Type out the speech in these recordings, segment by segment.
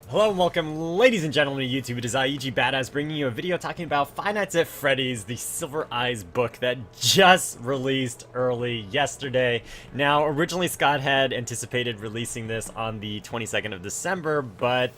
Hello and welcome, ladies and gentlemen, to YouTube. It is IEG Badass bringing you a video talking about Five Nights at Freddy's, the Silver Eyes book that just released early yesterday. Now, originally Scott had anticipated releasing this on the 22nd of December, but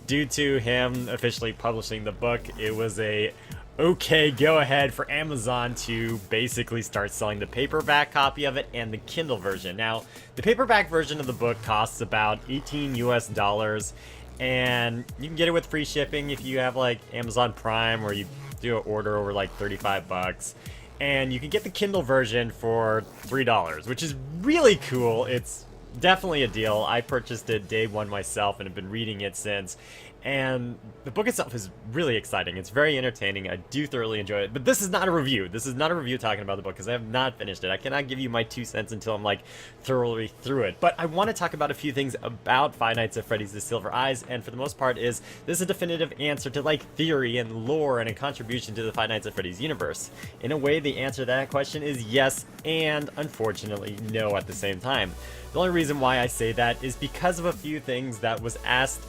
due to him officially publishing the book, it was a okay go ahead for Amazon to basically start selling the paperback copy of it and the Kindle version. Now, the paperback version of the book costs about 18 US dollars. And you can get it with free shipping if you have like Amazon Prime, or you do an order over like 35 bucks. And you can get the Kindle version for $3, which is really cool. It's definitely a deal. I purchased it day one myself and have been reading it since. And the book itself is really exciting. It's very entertaining. I do thoroughly enjoy it. But this is not a review. This is not a review talking about the book because I have not finished it. I cannot give you my 2 cents until I'm like thoroughly through it. But I want to talk about a few things about Five Nights at Freddy's The Silver Eyes. And for the most part is this is a definitive answer to like theory and lore and a contribution to the Five Nights at Freddy's universe. In a way, the answer to that question is yes and unfortunately no at the same time. The only reason why I say that is because of a few things that was asked,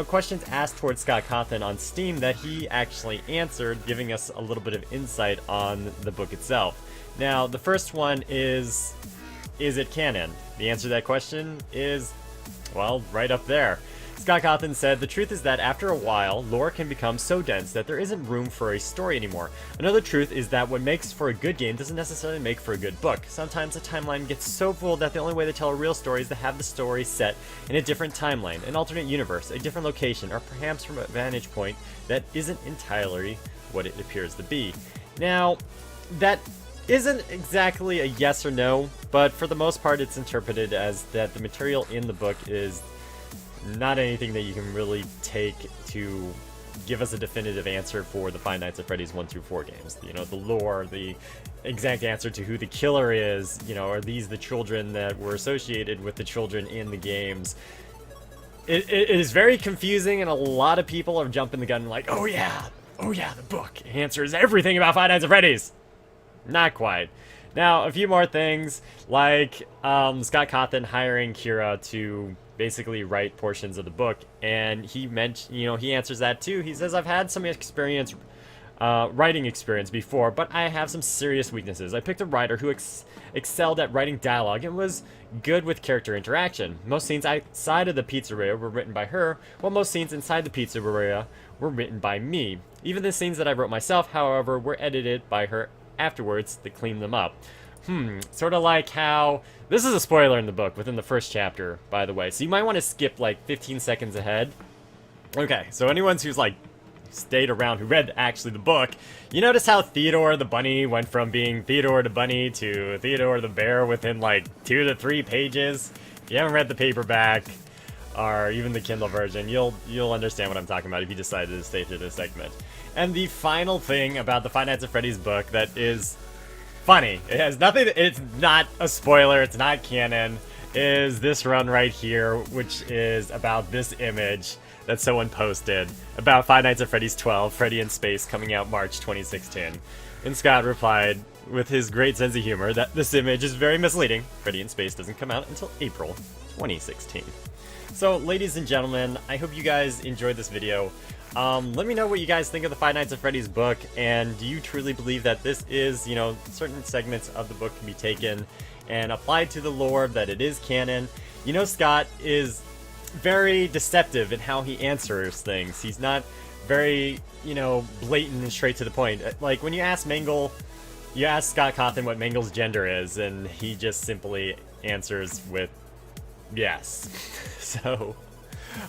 questions asked towards Scott Cawthon on Steam that he actually answered, giving us a little bit of insight on the book itself. Now, the first one is it canon? The answer to that question is, well, right up there. Scott Cawthon said, "The truth is that after a while, lore can become so dense that there isn't room for a story anymore. Another truth is that what makes for a good game doesn't necessarily make for a good book. Sometimes a timeline gets so full that the only way to tell a real story is to have the story set in a different timeline, an alternate universe, a different location, or perhaps from a vantage point that isn't entirely what it appears to be." Now, that isn't exactly a yes or no, but for the most part it's interpreted as that the material in the book is not anything that you can really take to give us a definitive answer for the Five Nights at Freddy's 1 through 4 games. You know, the lore, the exact answer to who the killer is, are these the children that were associated with the children in the games? It is very confusing, and a lot of people are jumping the gun like, oh yeah, the book answers everything about Five Nights at Freddy's. Not quite. Now, a few more things, like Scott Cawthon hiring Kira to basically write portions of the book, and he mentioned, he answers that too. He says, "I've had some experience, writing experience before, but I have some serious weaknesses. I picked a writer who excelled at writing dialogue and was good with character interaction. Most scenes outside of the pizzeria were written by her, while most scenes inside the pizzeria were written by me. Even the scenes that I wrote myself, however, were edited by her afterwards to clean them up." Sort of like how, this is a spoiler in the book within the first chapter, by the way, so you might want to skip like 15 seconds ahead. Okay, so anyone who's like stayed around who read actually the book, you notice how Theodore the bunny went from being Theodore the bunny to Theodore the bear within like 2 to 3 pages. If you haven't read the paperback or even the Kindle version, you'll understand what I'm talking about if you decided to stay through this segment. And the final thing about the Five Nights at Freddy's book that is funny, it has nothing, it's not a spoiler, it's not canon, is this run right here, which is about this image that someone posted about Five Nights at Freddy's 12, Freddy in Space, coming out March 2016. And Scott replied with his great sense of humor that this image is very misleading. Freddy in Space doesn't come out until April 2016. So, ladies and gentlemen, I hope you guys enjoyed this video. Let me know what you guys think of the Five Nights at Freddy's book, and do you truly believe that this is, certain segments of the book can be taken and applied to the lore, that it is canon? Scott is very deceptive in how he answers things. He's not very, blatant and straight to the point. Like, when you ask Scott Cawthon what Mangle's gender is, and he just simply answers with yes. So,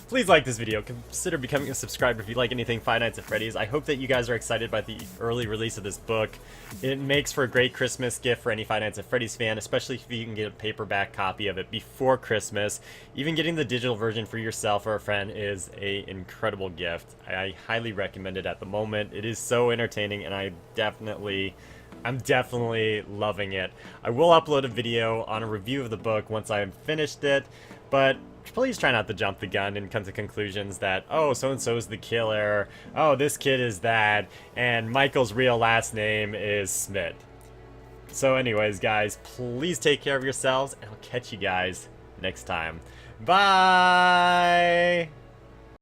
please like this video, consider becoming a subscriber if you like anything Five Nights at Freddy's. I hope that you guys are excited by the early release of this book. It makes for a great Christmas gift for any Five Nights at Freddy's fan, especially if you can get a paperback copy of it before Christmas. Even getting the digital version for yourself or a friend is an incredible gift. I highly recommend it at the moment. It is so entertaining, and I'm definitely loving it. I will upload a video on a review of the book once I've finished it, but please try not to jump the gun and come to conclusions that, oh, so-and-so is the killer, oh, this kid is that, and Michael's real last name is Smith. So anyways, guys, please take care of yourselves, and I'll catch you guys next time. Bye!